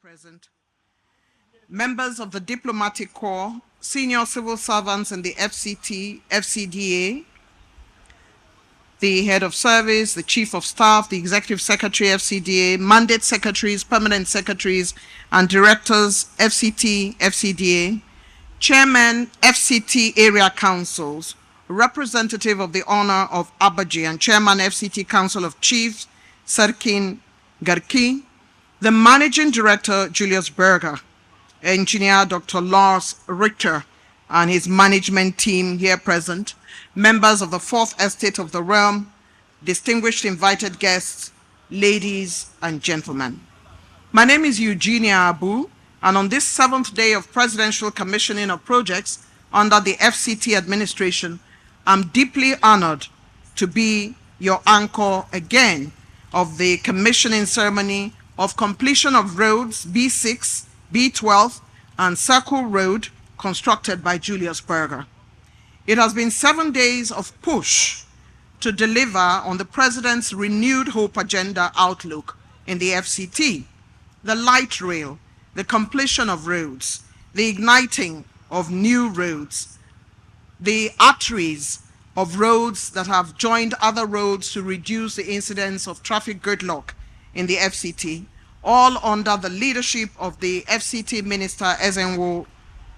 present, members of the Diplomatic Corps, senior civil servants in the FCT, FCDA, the head of service, the chief of staff, the executive secretary, FCDA, mandate secretaries, permanent secretaries, and directors, FCT, FCDA, chairman, FCT area councils, representative of the honor of Abaji and chairman, FCT Council of Chiefs, Sarkin Garki, the managing director, Julius Berger, engineer, Dr. Lars Richter, and his management team here present, members of the Fourth Estate of the Realm, distinguished invited guests, ladies and gentlemen. My name is Eugenia Abu, and on this 7th day of presidential commissioning of projects under the FCT administration, I'm deeply honored to be your anchor again of the commissioning ceremony of completion of roads B6, B12, and Circle Road constructed by Julius Berger. It has been 7 days of push to deliver on the President's renewed hope agenda outlook in the FCT, the light rail, the completion of roads, the igniting of new roads, the arteries of roads that have joined other roads to reduce the incidence of traffic gridlock in the FCT, all under the leadership of the FCT Minister Ezenwo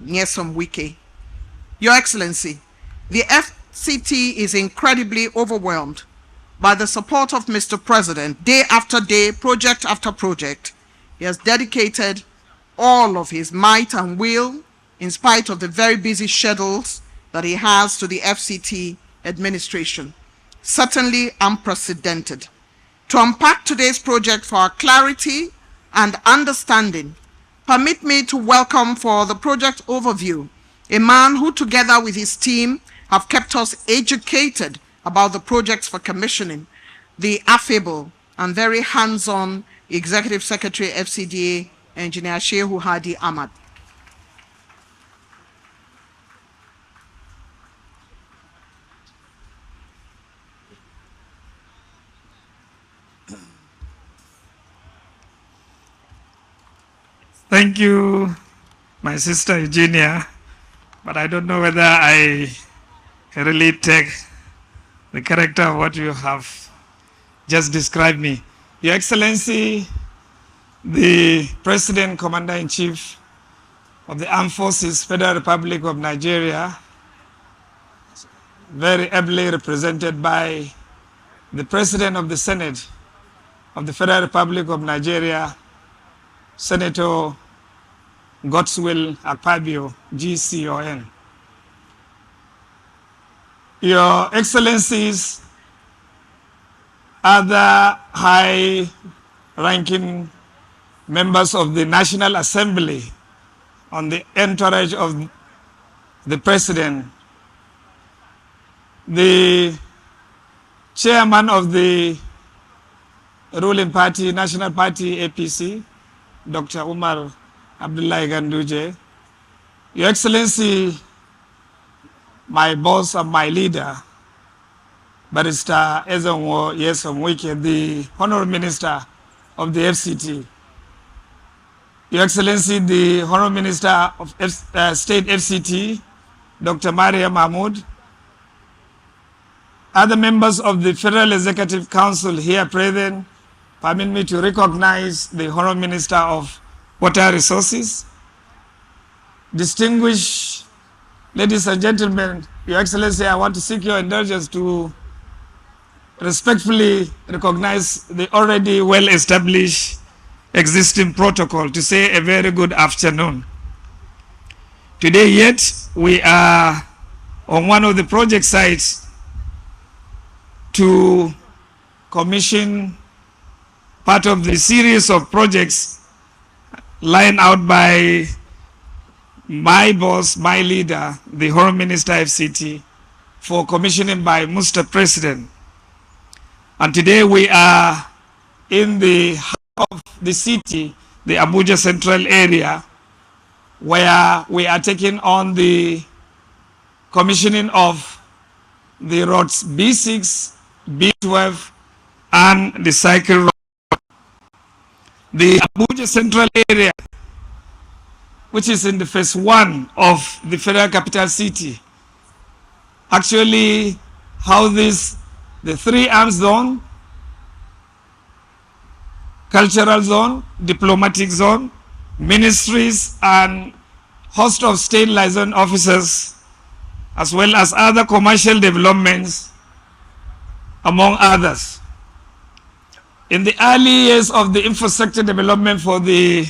Nyesom Wike. Your Excellency, the FCT is incredibly overwhelmed by the support of Mr. President. Day after day, project after project, he has dedicated all of his might and will, in spite of the very busy schedules that he has, to the FCT administration. Certainly unprecedented. To unpack today's project for our clarity and understanding, permit me to welcome for the project overview a man who, together with his team, have kept us educated about the projects for commissioning, the affable and very hands-on Executive Secretary FCDA, Engineer Shehu Hadi Ahmad. Thank you, my sister Eugenia, but I don't know whether I really take the character of what you have just described me. Your Excellency, the President, Commander-in-Chief of the Armed Forces, Federal Republic of Nigeria, very ably represented by the President of the Senate of the Federal Republic of Nigeria, Senator Godswill Akpabio, GCON. Your Excellencies, other high-ranking members of the National Assembly on the entourage of the President, the Chairman of the ruling party, National Party, APC, Dr. Umar Abdullahi Ganduje, Your Excellency, my boss and my leader, Barrister Ezenwo Nyesom Wike, the Honorable Minister of the FCT, Your Excellency, the Honorable Minister of State FCT, Dr. Maria Mahmoud, other members of the Federal Executive Council here present, permit me to recognize the Honorable Minister of Water Resources. Distinguished ladies and gentlemen, Your Excellency, I want to seek your indulgence to respectfully recognize the already well-established existing protocol to say a very good afternoon. Today yet, we are on one of the project sites to commission part of the series of projects lined out by my boss, my leader, the Honorable Minister FCT, for commissioning by Mr. President. And today we are in the heart of the city, the Abuja Central area, where we are taking on the commissioning of the roads B6, B12, and the cycle road. The Abuja Central area, which is in the phase 1 of the Federal Capital City, actually houses the 3 arms zone, cultural zone, diplomatic zone, ministries, and host of state liaison officers, as well as other commercial developments, among others. In the early years of the infrastructure development for the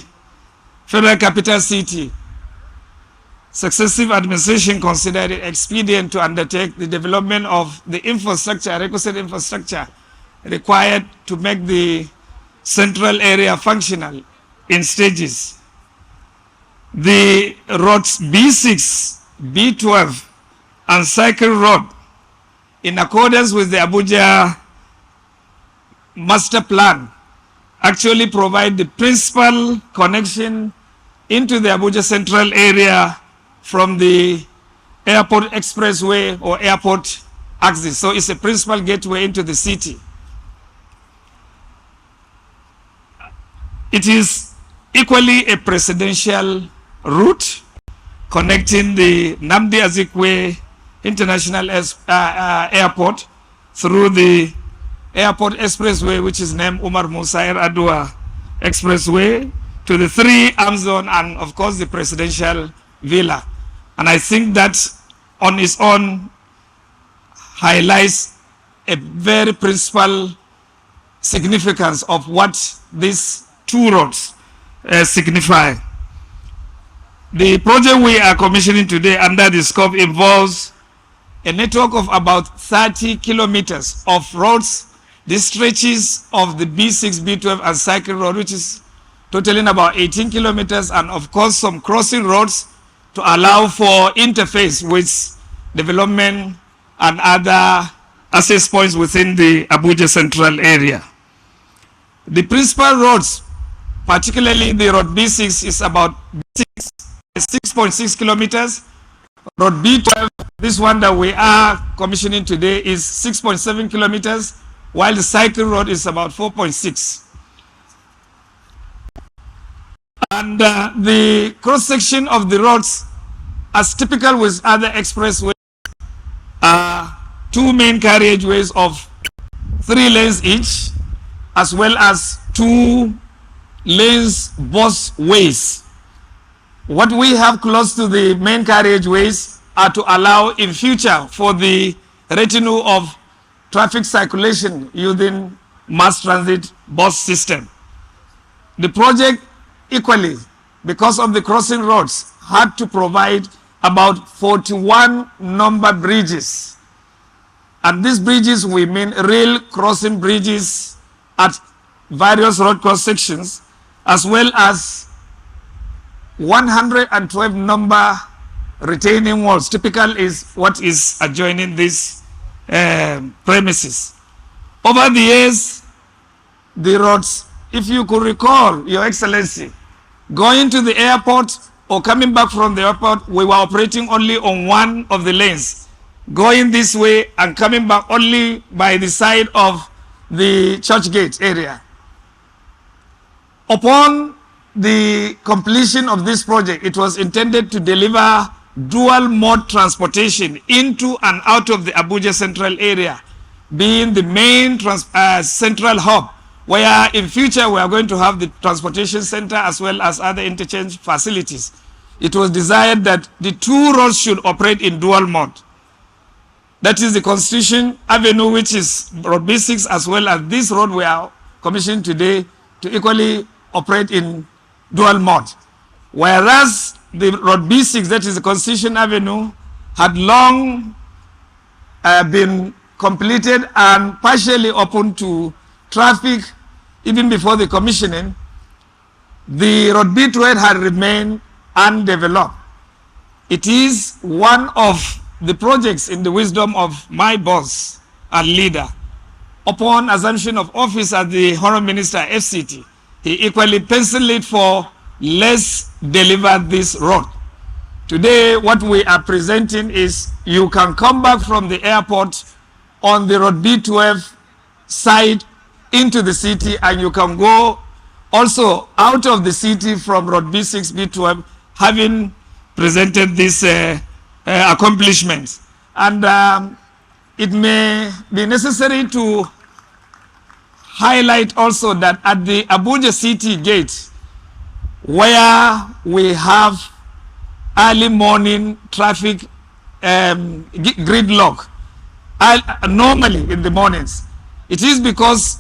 Federal Capital City, successive administration considered it expedient to undertake the development of the infrastructure, requisite infrastructure required to make the central area functional in stages. The roads B6, B12, and Cycle Road, in accordance with the Abuja Master Plan, actually provide the principal connection into the Abuja Central area from the Airport Expressway or airport axis. So it's a principal gateway into the city. It is equally a presidential route connecting the Nnamdi International Airport through the Airport Expressway, which is named Umar Musa Adua Expressway, to the 3 arm zone and of course the presidential villa. And I think that on its own highlights a very principal significance of what these 2 roads signify. The project we are commissioning today under the scope involves a network of about 30 kilometers of roads. This stretches of the B6, B12, and Cycle Road, which is totaling about 18 kilometers, and of course some crossing roads to allow for interface with development and other access points within the Abuja Central area. The principal roads, particularly the road B6, is about 6.6 kilometers. Road B12, this one that we are commissioning today, is 6.7 kilometers, while the Cycle Road is about 4.6. And the cross-section of the roads, as typical with other expressways, are 2 main carriageways of 3 lanes each, as well as 2 lanes busways. What we have close to the main carriageways are to allow in future for the retinue of traffic circulation using mass transit bus system. The project equally, because of the crossing roads, had to provide about 41 number bridges. And these bridges, we mean rail crossing bridges at various road cross sections, as well as 112 number retaining walls. Typical is what is adjoining these premises. Over the years, the roads, if you could recall, Your Excellency, going to the airport or coming back from the airport, we were operating only on one of the lanes, going this way and coming back only by the side of the church gate area. Upon the completion of this project, it was intended to deliver dual mode transportation into and out of the Abuja Central area, being the main central hub, where in future we are going to have the transportation center as well as other interchange facilities. It was desired that the 2 roads should operate in dual mode. That is the Constitution Avenue, which is Road B6, as well as this road we are commissioning today, to equally operate in dual mode. Whereas the Road B6, that is the Constitution Avenue, had long been completed and partially open to traffic even before the commissioning. The Road B12 had remained undeveloped. It is one of the projects in the wisdom of my boss and leader. Upon assumption of office as the Honourable Minister FCT, he equally penciled it for let's deliver this road. Today, what we are presenting is you can come back from the airport on the Road B12 side into the city, and you can go also out of the city from Road B6, B12, having presented these accomplishments. And it may be necessary to highlight also that at the Abuja City gate, where we have early morning traffic gridlock, normally in the mornings, it is because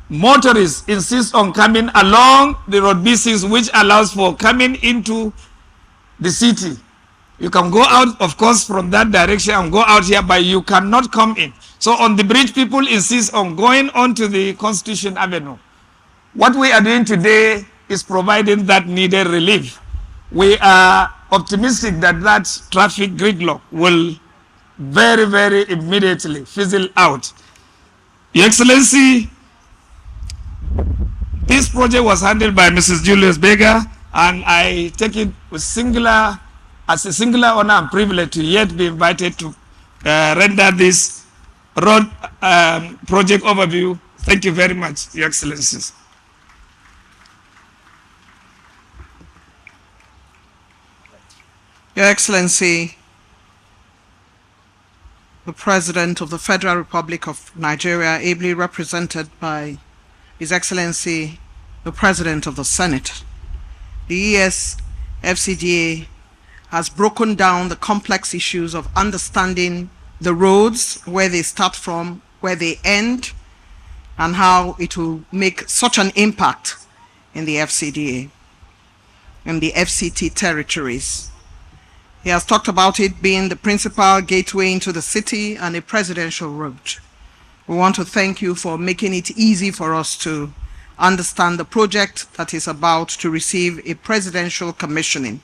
motorists insist on coming along the Road B6, which allows for coming into the city. You can go out, of course, from that direction and go out here, but you cannot come in. So on the bridge, people insist on going onto the Constitution Avenue. What we are doing today is providing that needed relief. We are optimistic that that traffic gridlock will very, very immediately fizzle out. Your Excellency, this project was handled by Mrs. Julius Berger, and I take it with as a singular honor and privilege to yet be invited to render this road project overview. Thank you very much, Your Excellencies. Your Excellency, the President of the Federal Republic of Nigeria, ably represented by His Excellency, the President of the Senate. The ES-FCDA has broken down the complex issues of understanding the roads, where they start from, where they end, and how it will make such an impact in the FCDA, in the FCT territories. He has talked about it being the principal gateway into the city and a presidential road. We want to thank you for making it easy for us to understand the project that is about to receive a presidential commissioning.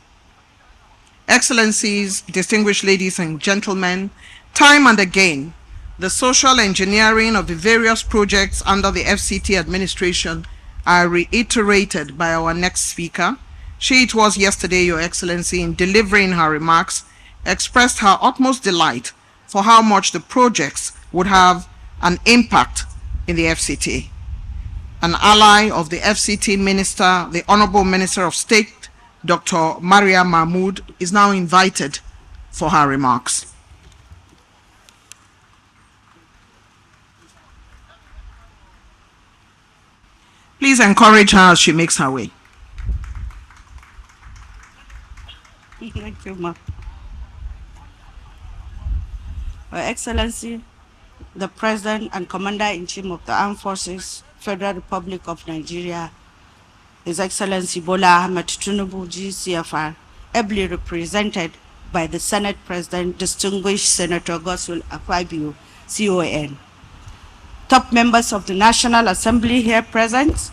Excellencies, distinguished ladies and gentlemen, time and again, the social engineering of the various projects under the FCT administration are reiterated by our next speaker. She, it was yesterday, Your Excellency, in delivering her remarks, expressed her utmost delight for how much the projects would have an impact in the FCT. An ally of the FCT Minister, the Honorable Minister of State, Dr. Maria Mahmood, is now invited for her remarks. Please encourage her as she makes her way. Thank you, ma'am. Your Excellency, the President and Commander-in-Chief of the Armed Forces, Federal Republic of Nigeria, His Excellency Bola Ahmed Tinubu, GCFR, ably represented by the Senate President, Distinguished Senator Godswill Akpabio, CON. Top members of the National Assembly here present,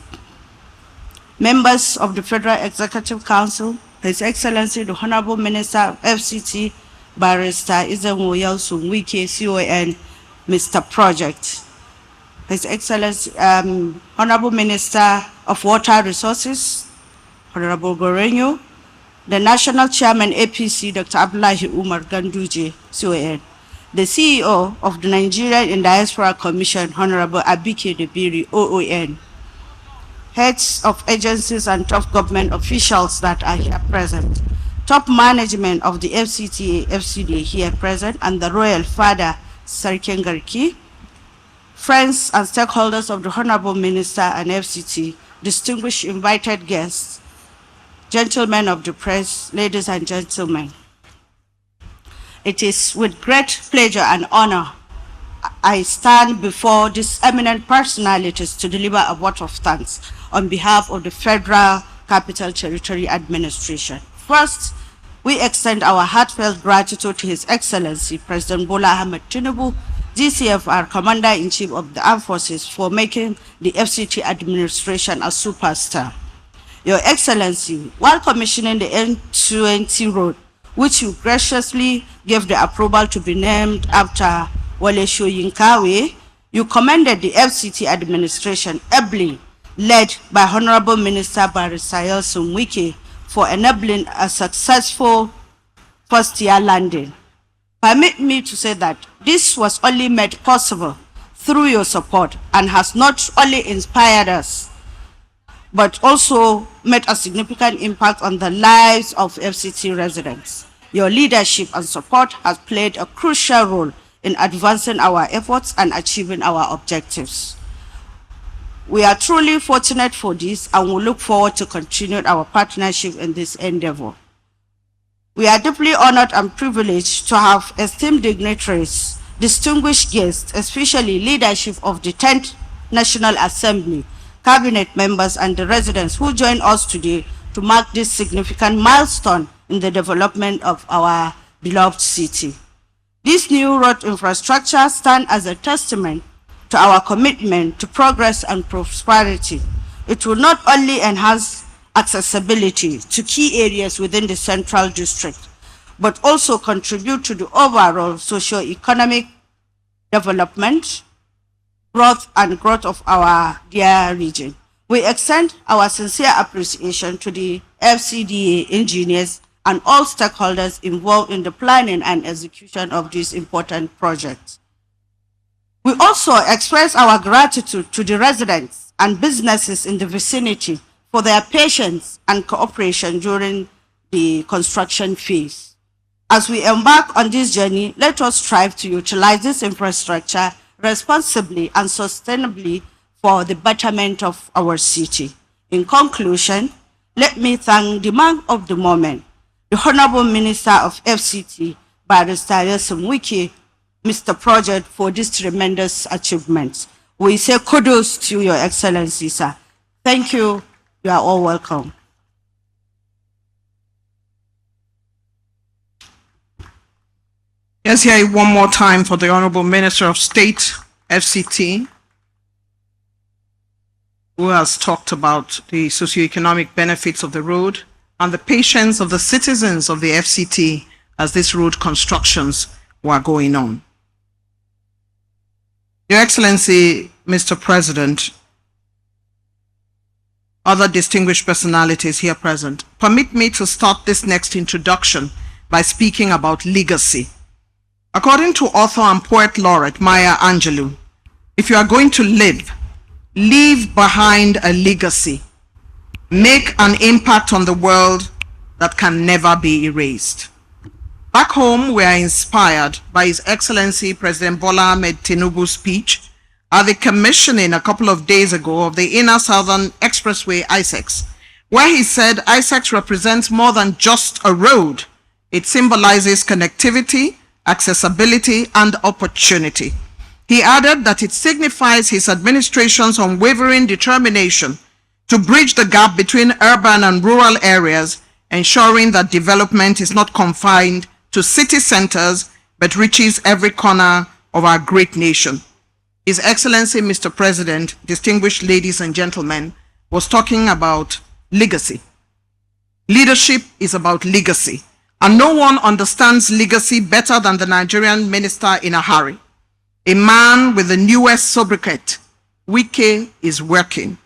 members of the Federal Executive Council, His Excellency the Honorable Minister of FCT, Barrister Izenwoyel Wike, CON, Mr. Project, His Excellency, Honorable Minister of Water Resources, Honorable Gorenyo, the National Chairman APC, Dr. Abdullahi Umar Ganduje, CON, the CEO of the Nigerian in Diaspora Commission, Honorable Abike Debiri, OON, heads of agencies and top government officials that are here present, top management of the FCTA, FCDA here present, and the Royal Father, Sarkin Garki, friends and stakeholders of the Honorable Minister and FCT, distinguished invited guests, gentlemen of the press, ladies and gentlemen. It is with great pleasure and honor I stand before these eminent personalities to deliver a vote of thanks on behalf of the Federal Capital Territory Administration. First, we extend our heartfelt gratitude to His Excellency President Bola Ahmed Tinubu, GCFR Commander-in-Chief of the Armed Forces, for making the FCT administration a superstar. Your Excellency, while commissioning the N20 road, which you graciously gave the approval to be named after Wale Soyinkawe, you commended the FCT administration, ably led by Honorable Minister Barrister Wike, for enabling a successful first-year landing. Permit me to say that this was only made possible through your support and has not only inspired us, but also made a significant impact on the lives of FCT residents. Your leadership and support has played a crucial role in advancing our efforts and achieving our objectives. We are truly fortunate for this and we look forward to continuing our partnership in this endeavor. We are deeply honored and privileged to have esteemed dignitaries, distinguished guests, especially leadership of the 10th National Assembly, cabinet members and the residents who join us today to mark this significant milestone in the development of our beloved city. This new road infrastructure stands as a testament to our commitment to progress and prosperity. It will not only enhance accessibility to key areas within the Central District, but also contribute to the overall socio-economic development, growth of our dear region. We extend our sincere appreciation to the FCDA engineers and all stakeholders involved in the planning and execution of this important project. We also express our gratitude to the residents and businesses in the vicinity for their patience and cooperation during the construction phase. As we embark on this journey, let us strive to utilize this infrastructure responsibly and sustainably for the betterment of our city. In conclusion, let me thank the man of the moment, the Honorable Minister of FCT, Barrister Wike, Mr. Project, for this tremendous achievement. We say kudos to Your Excellency, sir. Thank you. You are all welcome. Let's hear it one more time for the Honorable Minister of State, FCT, who has talked about the socioeconomic benefits of the road and the patience of the citizens of the FCT as these road constructions were going on. Your Excellency, Mr. President, other distinguished personalities here present, permit me to start this next introduction by speaking about legacy. According to author and poet laureate Maya Angelou, if you are going to live, leave behind a legacy. Make an impact on the world that can never be erased. Back home, we are inspired by His Excellency President Bola Ahmed Tinubu's speech at the commissioning a couple of days ago of the Inner Southern Expressway ISEX, where he said ISEX represents more than just a road. It symbolizes connectivity, accessibility, and opportunity. He added that it signifies his administration's unwavering determination to bridge the gap between urban and rural areas, ensuring that development is not confined to city centers, but reaches every corner of our great nation. His Excellency, Mr. President, distinguished ladies and gentlemen, was talking about legacy. Leadership is about legacy, and no one understands legacy better than the Nigerian minister in a hurry. A man with the newest sobriquet, Wike is working.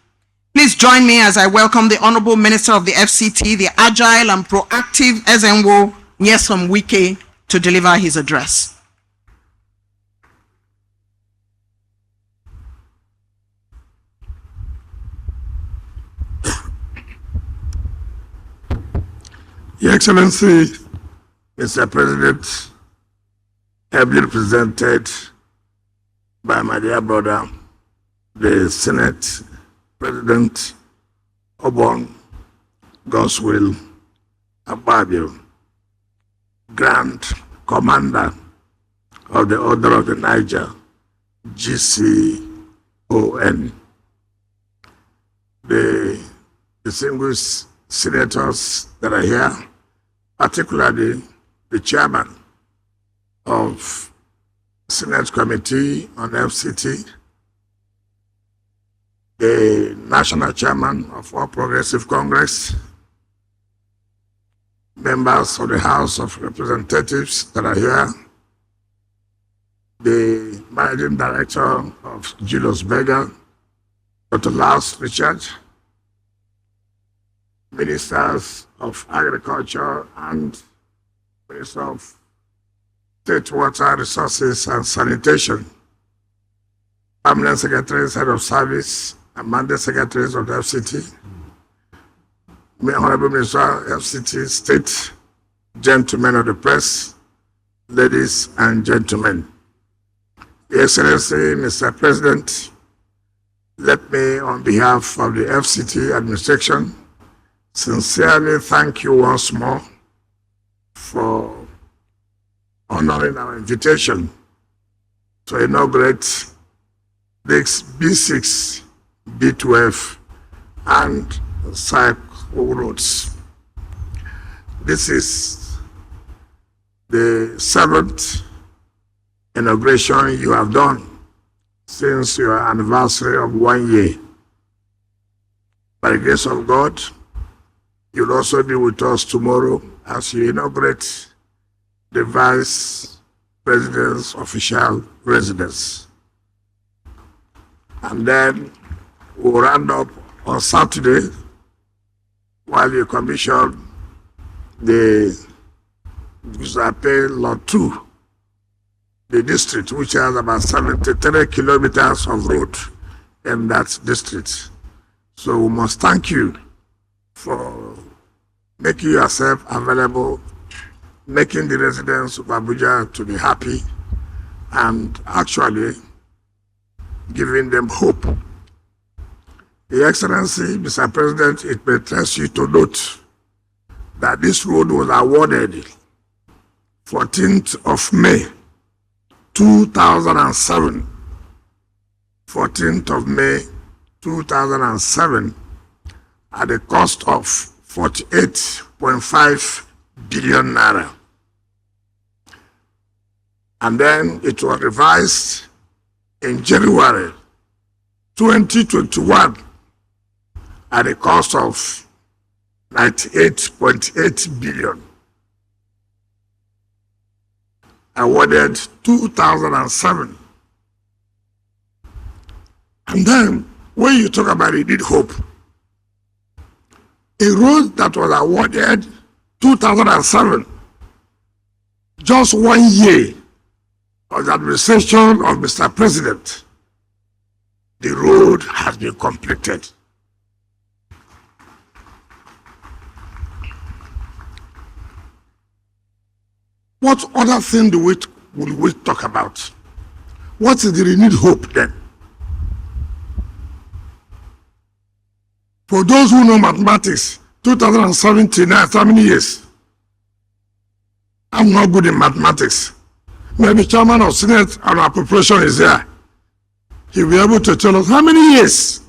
Please join me as I welcome the Honorable Minister of the FCT, the agile and proactive Ezenwo Nyesom Wike, to deliver his address. Your Excellency, Mr. President, ably represented by my dear brother, the Senate President Obon Goswill Akpabio, Grand Commander of the Order of the Niger, GCON, the distinguished senators that are here, particularly the chairman of Senate Committee on FCT, the national chairman of All Progressive Congress, members of the House of Representatives that are here, the managing director of Julius Berger, Dr. Lars Richard, ministers of Agriculture and Minister of State Water Resources and Sanitation, permanent secretaries, head of service, and mandate secretaries of the FCT, Honorable Minister, FCT, State, gentlemen of the press, ladies and gentlemen. Your Excellency, Mr. President, let me, on behalf of the FCT administration, sincerely thank you once more for honoring our invitation to inaugurate this B6, B12, and cycle roads. This is the 7th inauguration you have done since your anniversary of 1 year. By the grace of God, you'll also be with us tomorrow as you inaugurate the Vice President's official residence. And then we'll round up on Saturday while you commission the Guzape Lot 2, the district, which has about 73 kilometers of road in that district. So we must thank you for making yourself available, making the residents of Abuja to be happy, and actually giving them hope. Your Excellency, Mr. President, it may interest you to note that this road was awarded 14th of May, 2007. 14th of May, 2007, at a cost of 48.5 billion naira. And then it was revised in January 2021 at a cost of 98.8 billion. Awarded 2007. And then when you talk about it, need hope. A road that was awarded 2007, just 1 year of the administration of Mr. President, the road has been completed. What other thing will we talk about? What is the renewed hope then? For those who know mathematics, 2017, how many years? I'm not good in mathematics. Maybe Chairman of Senate and Appropriation is there. He'll be able to tell us how many years?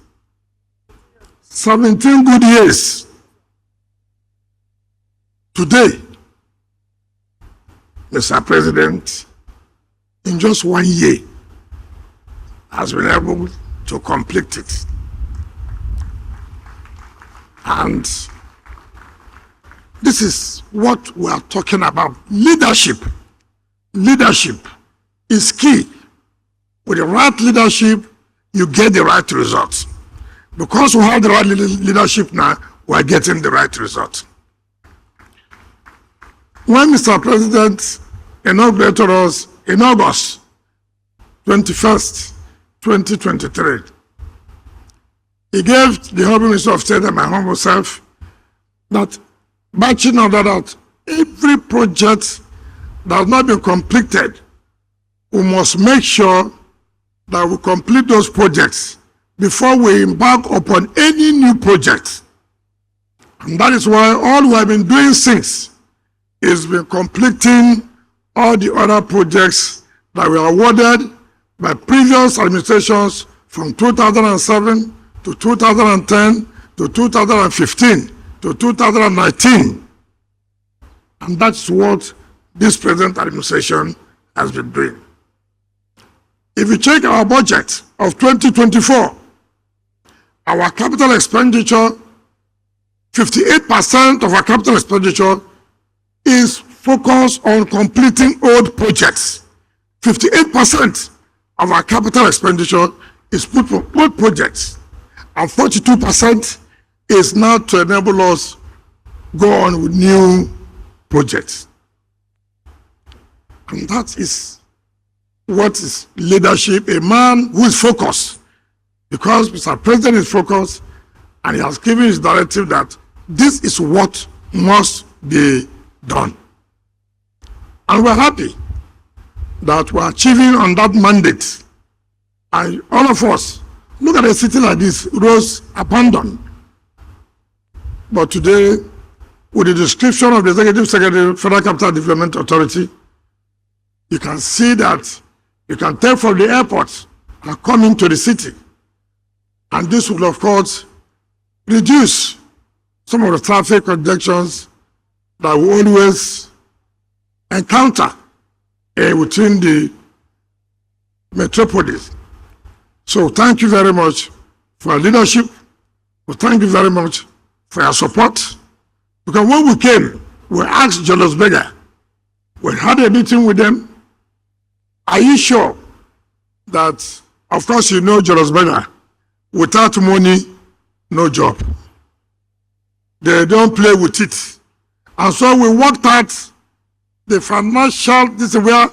17 good years. Today, Mr. President, in just 1 year, has been able to complete it. And this is what we are talking about. Leadership. Leadership is key. With the right leadership, you get the right results. Because we have the right leadership now, we are getting the right result. When Mr. President inaugurated us in August 21st, 2023, he gave the Honorable Minister of State and my humble self that batching order that every project that has not been completed, we must make sure that we complete those projects before we embark upon any new project. And that is why all we have been doing since is been completing all the other projects that were awarded by previous administrations from 2007 to 2010 to 2015 to 2019. And that's what this present administration has been doing. If you check our budget of 2024, our capital expenditure, 58% of our capital expenditure is focused on completing old projects. 58% of our capital expenditure is put for old projects, and 42% is now to enable us go on with new projects. And that is what is leadership, a man who is focused. Because Mr. President is focused, and he has given his directive that this is what must be done. And we're happy that we're achieving on that mandate. And all of us, look at a city like this, roads abandoned. But today, with the description of the Executive Secretary, Federal Capital Development Authority, you can see that you can take from the airport and come into the city. And this will, of course, reduce some of the traffic congestions that we always encounter within the metropolis. So thank you very much for your leadership. Well, thank you very much for your support. Because when we came, we asked Julius Berger, we had a meeting with them. Are you sure that, of course, you know Julius Berger, without money, no job. They don't play with it. And so we worked out the financial, this is where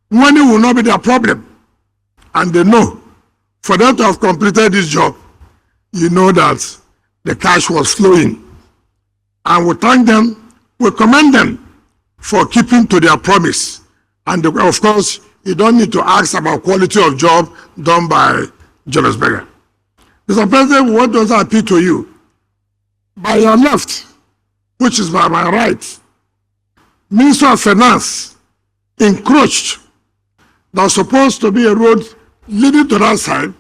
money will not be their problem. And they know, for them to have completed this job, you know that the cash was flowing. And we thank them, we commend them for keeping to their promise. And of course, you don't need to ask about quality of job done by Julius Berger. Mr. President, what does I appeal to you? By your left, which is by my right, Minister of Finance encroached. There's supposed to be a road leading to that side.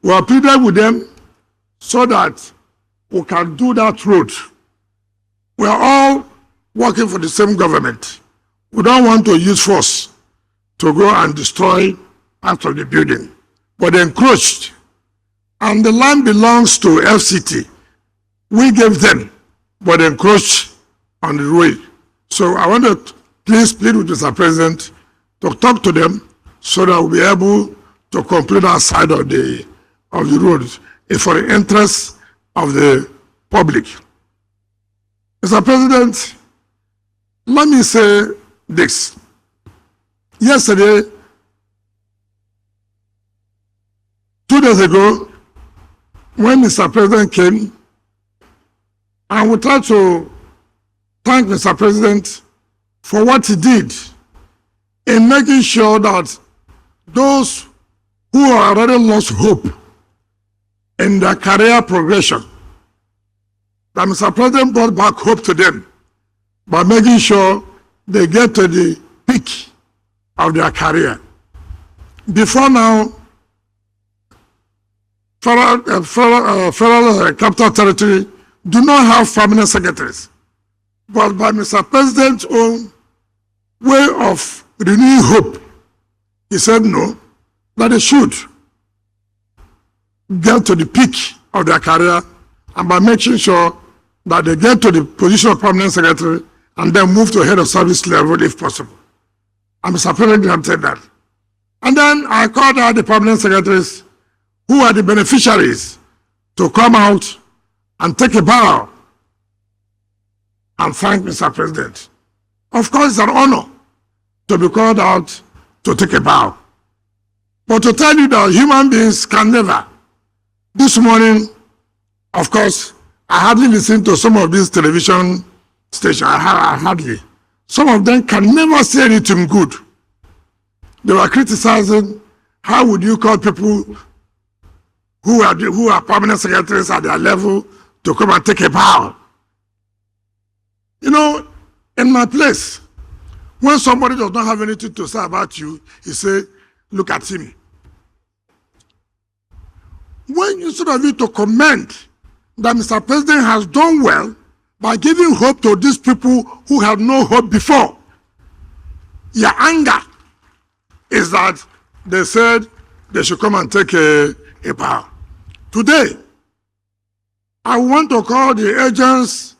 We are pleaded with them so that we can do that road. We are all working for the same government. We don't want to use force to go and destroy part of the building. But they encroached. And the land belongs to FCT. We gave them, but they encroached on the road. So I want to please plead with Mr. President to talk to them so that we'll be able to complete our side of the road for the interest of the public. Mr. President, let me say this. Yesterday, 2 days ago, when Mr. President came, and we tried to thank Mr. President for what he did in making sure that those who already lost hope in their career progression, that Mr. President brought back hope to them by making sure they get to the peak of their career. Before now, federal capital territory do not have permanent secretaries. But by Mr. President's own way of renewing hope, he said no, that they should get to the peak of their career, and by making sure that they get to the position of permanent secretary and then move to head of service level if possible. And Mr. President granted that. And then I called out the permanent secretaries who are the beneficiaries to come out and take a bow and thank Mr. President. Of course, it's an honor to be called out to take a bow. But to tell you that human beings can never. This morning, of course, I hardly listen to some of these television stations. I hardly. Some of them can never say anything good. They were criticizing, how would you call people who are permanent secretaries at their level to come and take a bow? You know, in my place, when somebody does not have anything to say about you, he say, look at him. When instead of you to commend that Mr. President has done well by giving hope to these people who had no hope before, your anger is that they said they should come and take a bow. Today, I want to call the agents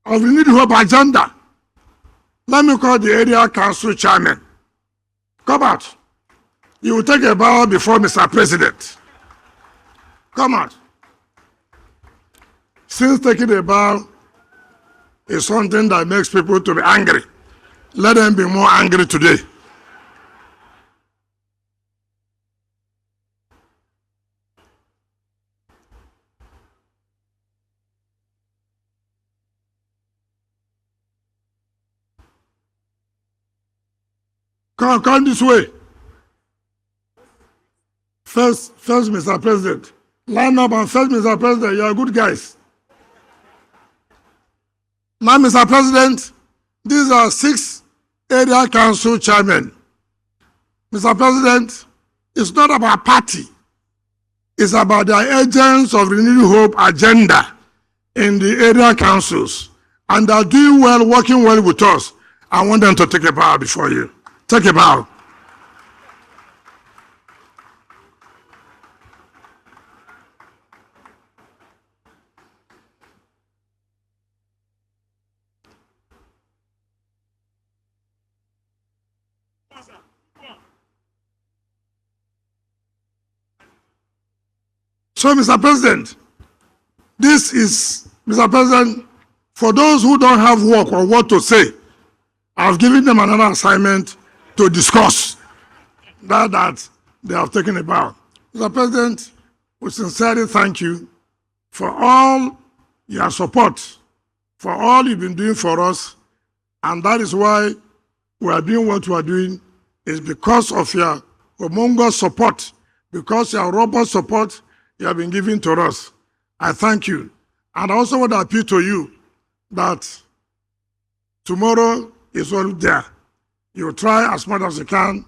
of the Need Hope agenda. Let me call the area council chairman. Come out. You will take a bow before Mr. President. Come out. Since taking a bow is something that makes people to be angry, let them be more angry today. Come this way. First, Mr. President. Line up and first, Mr. President. You are good guys. Now, Mr. President, these are 6 area council chairmen. Mr. President, it's not about party. It's about the agents of renewed hope agenda in the area councils. And they're doing well, working well with us. I want them to take a bow before you. Take a bow. So, Mr. President, this is, Mr. President, for those who don't have work or what to say, I've given them another assignment to discuss that they have taken about. Mr. President, we sincerely thank you for all your support, for all you've been doing for us, and that is why we are doing what we are doing, is because of your humongous support, because your robust support you have been giving to us. I thank you. And I also want to appeal to you that tomorrow is all there. You try as much as you can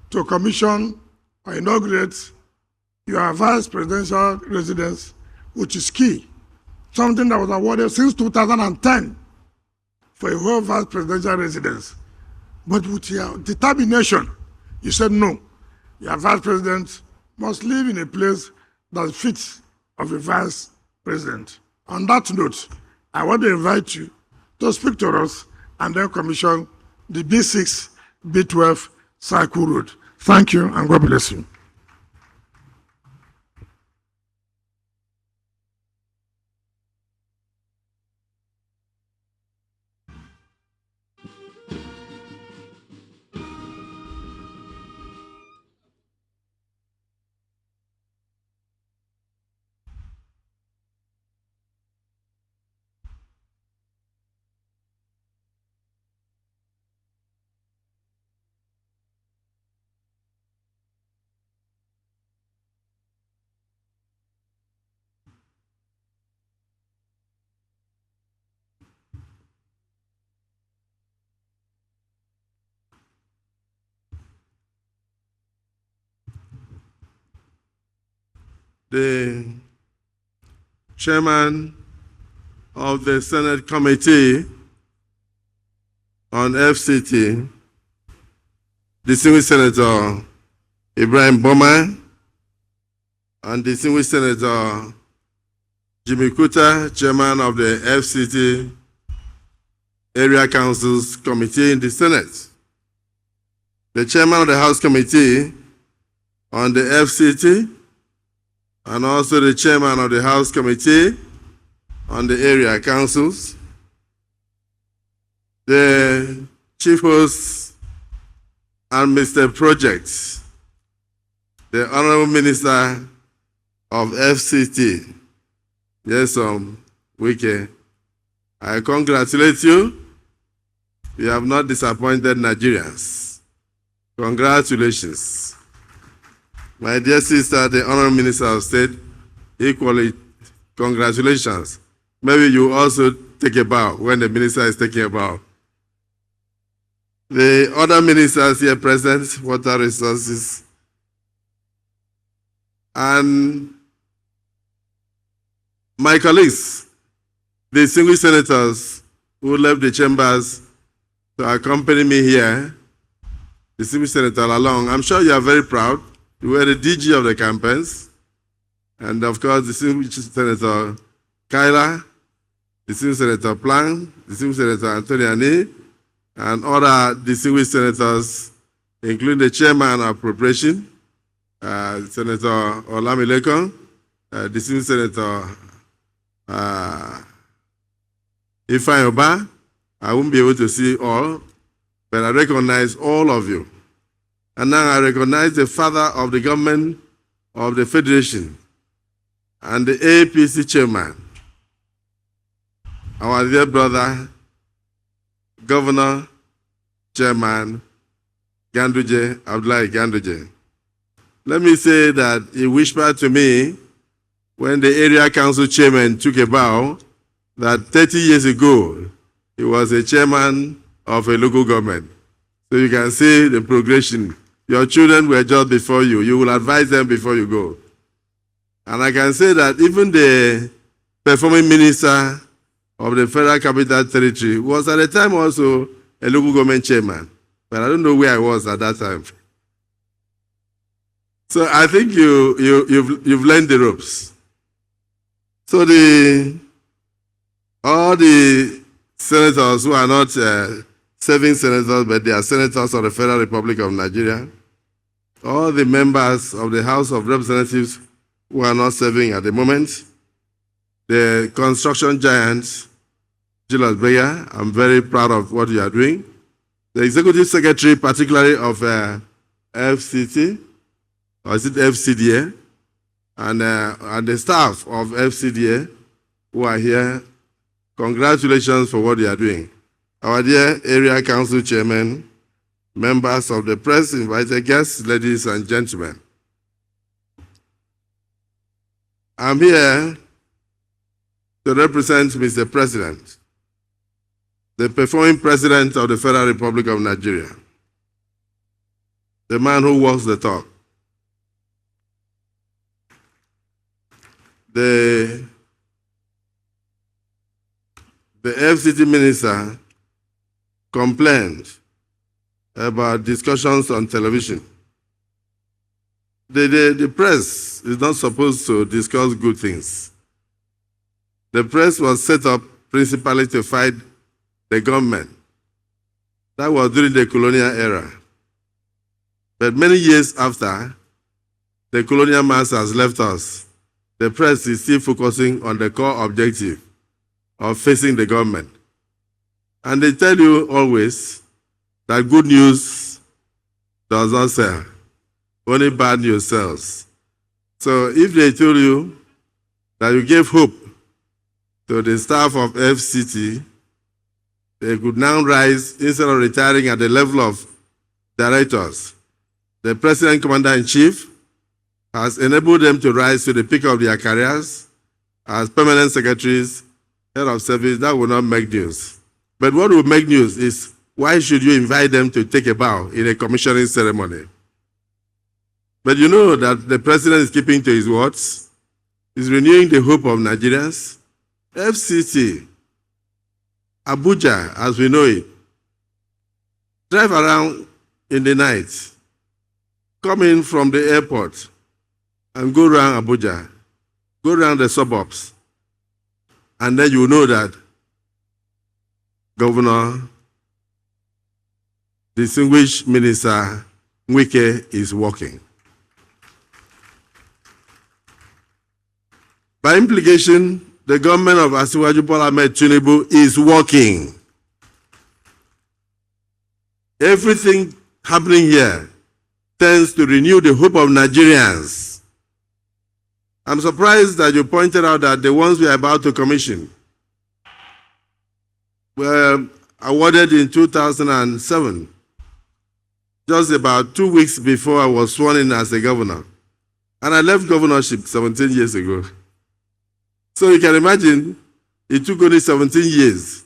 to commission or inaugurate your vice presidential residence, which is key. Something that was awarded since 2010 for a whole vice presidential residence. But with your determination, you said no. Your vice president must live in a place that fits of a vice president. On that note, I want to invite you to speak to us and then commission the B6, B12 Cycle Road. Thank you and God bless you. The chairman of the Senate Committee on FCT, distinguished Senator Ibrahim Boma, and distinguished Senator Jimmy Kuta, chairman of the FCT Area Councils Committee in the Senate. The chairman of the House Committee on the FCT, and also the chairman of the House Committee on the Area Councils, the chief host and Mr. Project, the Honorable Minister of FCT, yes, Wike, I congratulate you. You have not disappointed Nigerians. Congratulations. My dear sister, the Honorable Minister of State, equally, congratulations. Maybe you also take a bow when the minister is taking a bow. The other ministers here present, water resources, and my colleagues, the distinguished senators who left the chambers to accompany me here, distinguished Senator Lalong, I'm sure you are very proud. You were the DG of the campaigns, and of course, distinguished Senator Kyla, distinguished Senator Plan, distinguished Senator Antoniani, and other distinguished senators, including the chairman of appropriation, Senator Olamilekon, distinguished Senator Ifeanyi Oba. I won't be able to see all, but I recognize all of you. And now I recognize the father of the government of the Federation and the APC chairman, our dear brother, Governor, Chairman Ganduje, Abdullahi Ganduje. Let me say that he whispered to me when the area council chairman took a bow that 30 years ago, he was a chairman of a local government. So you can see the progression. Your children were just before you. You will advise them before you go. And I can say that even the performing minister of the Federal Capital Territory was at the time also a local government chairman. But I don't know where I was at that time. So I think you've learned the ropes. So all the senators who are not serving senators, but they are senators of the Federal Republic of Nigeria, all the members of the House of Representatives who are not serving at the moment, the construction giants, Julius Berger, I'm very proud of what you are doing. The Executive Secretary, particularly of FCT, or is it FCDA, and the staff of FCDA who are here, congratulations for what you are doing. Our dear Area Council Chairman, members of the press, invited guests, ladies and gentlemen. I'm here to represent Mr. President, the performing President of the Federal Republic of Nigeria, the man who walks the talk. The FCT minister complained about discussions on television. The press is not supposed to discuss good things. The press was set up principally to fight the government. That was during the colonial era. But many years after, the colonial masters left us. The press is still focusing on the core objective of facing the government. And they tell you always that good news does not sell. Only bad news sells. So if they told you that you gave hope to the staff of FCT, they could now rise instead of retiring at the level of directors. The President Commander-in-Chief has enabled them to rise to the peak of their careers as permanent secretaries, head of service. That will not make news. But what will make news is, why should you invite them to take a bow in a commissioning ceremony? But you know that the president is keeping to his words. He's renewing the hope of Nigerians. FCT, Abuja, as we know it, drive around in the night, come in from the airport, and go around Abuja, go around the suburbs, and then you know that Governor, distinguished Minister Wike is working. By implication, the government of Asiwaju Bola Ahmed Tinubu is working. Everything happening here tends to renew the hope of Nigerians. I'm surprised that you pointed out that the ones we are about to commission were awarded in 2007, just about 2 weeks before I was sworn in as a governor. And I left governorship 17 years ago. So you can imagine, it took only 17 years.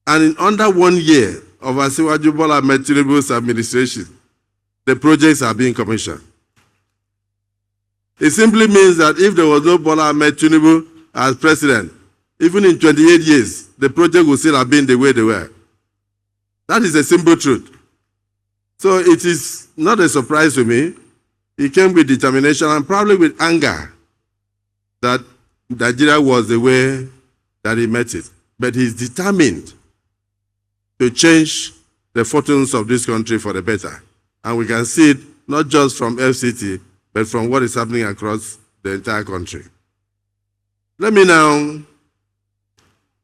And in under 1 year of Asiwaju Bola Ahmed Tinubu's administration, the projects are being commissioned. It simply means that if there was no Bola Ahmed Tinubu as president, even in 28 years, the project would still have been the way they were. That is a simple truth. So it is not a surprise to me. He came with determination and probably with anger that Nigeria was the way that he met it. But he's determined to change the fortunes of this country for the better. And we can see it not just from FCT, but from what is happening across the entire country. Let me now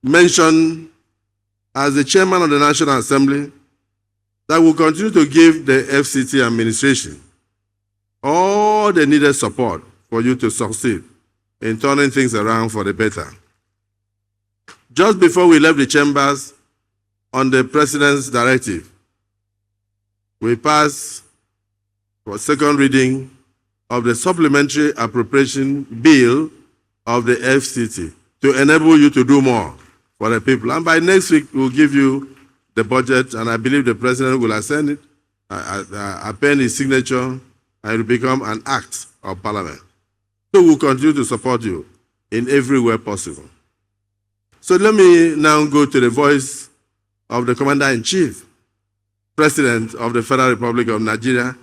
mention, as the chairman of the National Assembly, that will continue to give the FCT administration all the needed support for you to succeed in turning things around for the better. Just before we left the chambers on the president's directive, we pass for second reading of the supplementary appropriation bill of the FCT to enable you to do more for the people. And by next week, we'll give you the budget, and I believe the president will assign it, append his signature, and it will become an act of parliament. So we'll continue to support you in every way possible. So let me now go to the voice of the Commander-in-Chief, President of the Federal Republic of Nigeria,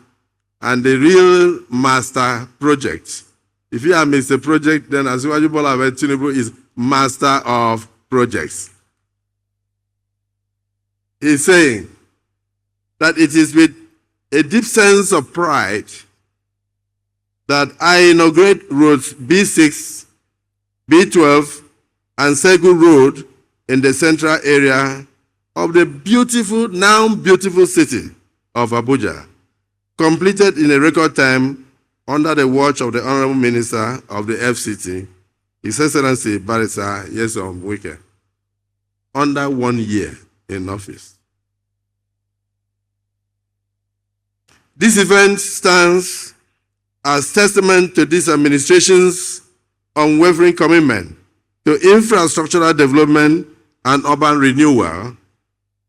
and the real master project. If you are Mr. Project, then Asiwaju Bola Ahmed Tinubu is master of projects. He's saying that it is with a deep sense of pride that I inaugurate roads B6, B12, and Segu Road in the central area of the beautiful, now beautiful city of Abuja, completed in a record time under the watch of the Honorable Minister of the FCT, His Excellency Barrister Nyesom Wike, under 1 year in office. This event stands as testament to this administration's unwavering commitment to infrastructural development and urban renewal,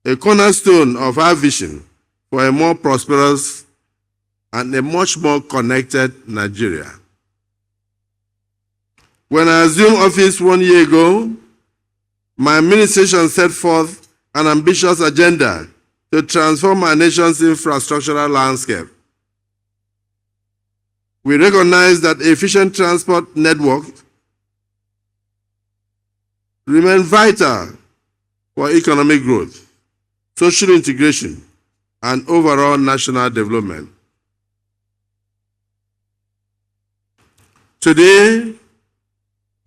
a cornerstone of our vision for a more prosperous and a much more connected Nigeria. When I assumed office 1 year ago, my administration set forth an ambitious agenda to transform our nation's infrastructural landscape. We recognize that efficient transport network remain vital for economic growth, social integration, and overall national development. Today,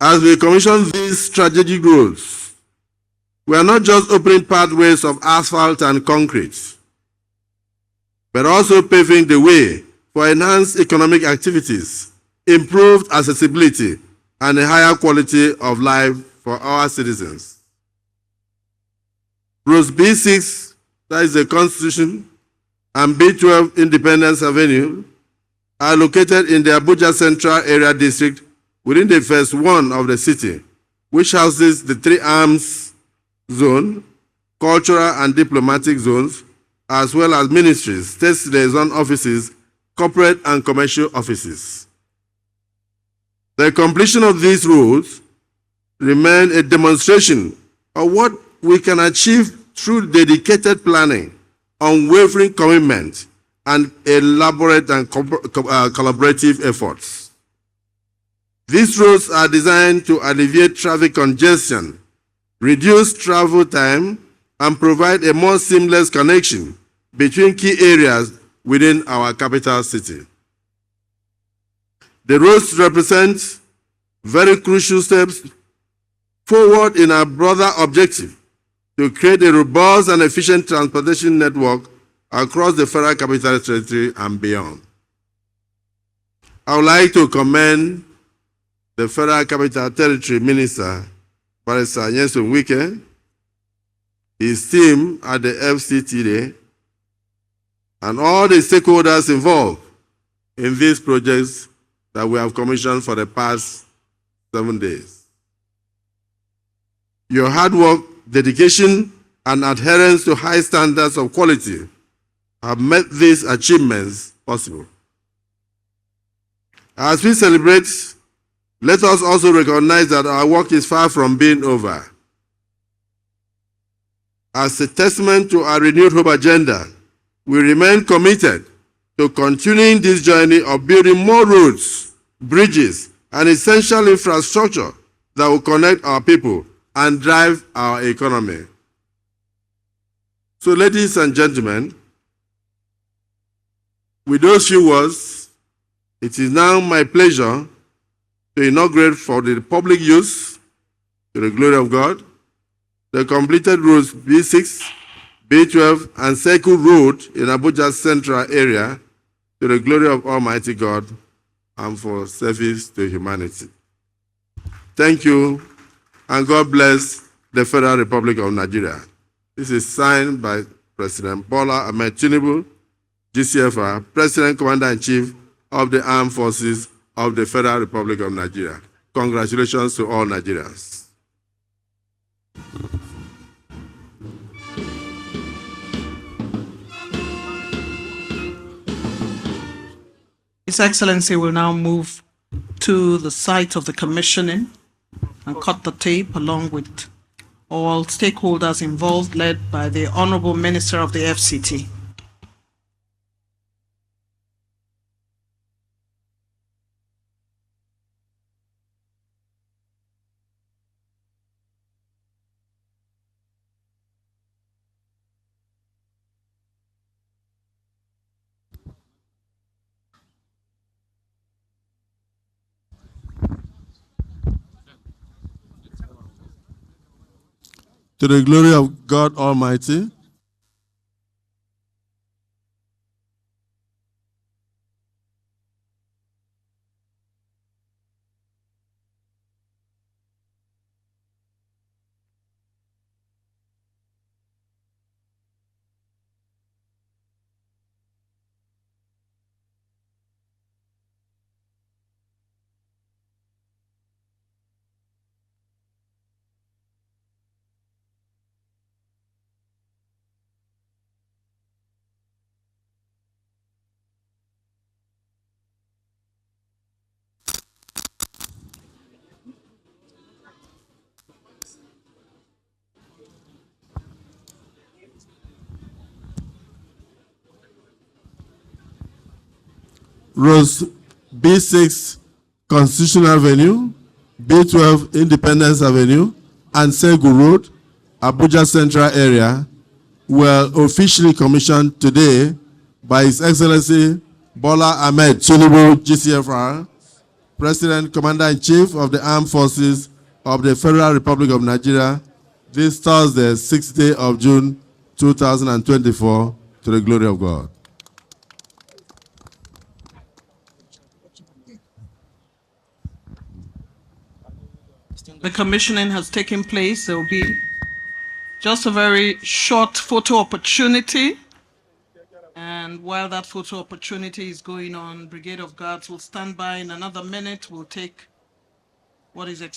as we commission these strategic roads, we are not just opening pathways of asphalt and concrete, but also paving the way for enhanced economic activities, improved accessibility, and a higher quality of life for our citizens. Roads B6, that is the Constitution, and B12, Independence Avenue, are located in the Abuja Central Area District within the phase 1 of the city, which houses the 3 arms zone, cultural and diplomatic zones, as well as ministries, state liaison offices, corporate and commercial offices. The completion of these roads remain a demonstration of what we can achieve through dedicated planning, unwavering commitment, and elaborate and collaborative efforts. These roads are designed to alleviate traffic congestion, reduce travel time, and provide a more seamless connection between key areas within our capital city. The roads represent very crucial steps forward in our broader objective to create a robust and efficient transportation network across the Federal Capital Territory and beyond. I would like to commend the Federal Capital Territory Minister, Barrister Nyesom Wike, his team at the FCT, and all the stakeholders involved in these projects that we have commissioned for the past 7 days. Your hard work, dedication, and adherence to high standards of quality have made these achievements possible. As we celebrate, let us also recognize that our work is far from being over. As a testament to our renewed hope agenda, we remain committed to continuing this journey of building more roads, bridges, and essential infrastructure that will connect our people and drive our economy. So, ladies and gentlemen, with those few words, it is now my pleasure to inaugurate for the public use, to the glory of God, the completed roads B6, B12, and Seku Road in Abuja Central area, to the glory of Almighty God and for service to humanity. Thank you, and God bless the Federal Republic of Nigeria. This is signed by President Bola Ahmed Tinubu, GCFR, President, Commander-in-Chief of the Armed Forces of the Federal Republic of Nigeria. Congratulations to all Nigerians. His Excellency will now move to the site of the commissioning and cut the tape along with all stakeholders involved, led by the Honorable Minister of the FCT. To the glory of God Almighty, Rose B6 Constitutional Avenue, B12 Independence Avenue, and Segu Road, Abuja Central Area, were officially commissioned today by His Excellency Bola Ahmed Tinubu, GCFR, President, Commander-in-Chief of the Armed Forces of the Federal Republic of Nigeria, this Thursday, 6th day of June, 2024, to the glory of God. The commissioning has taken place. There will be just a very short photo opportunity. And while that photo opportunity is going on, Brigade of Guards will stand by in another minute. We'll take what is expected.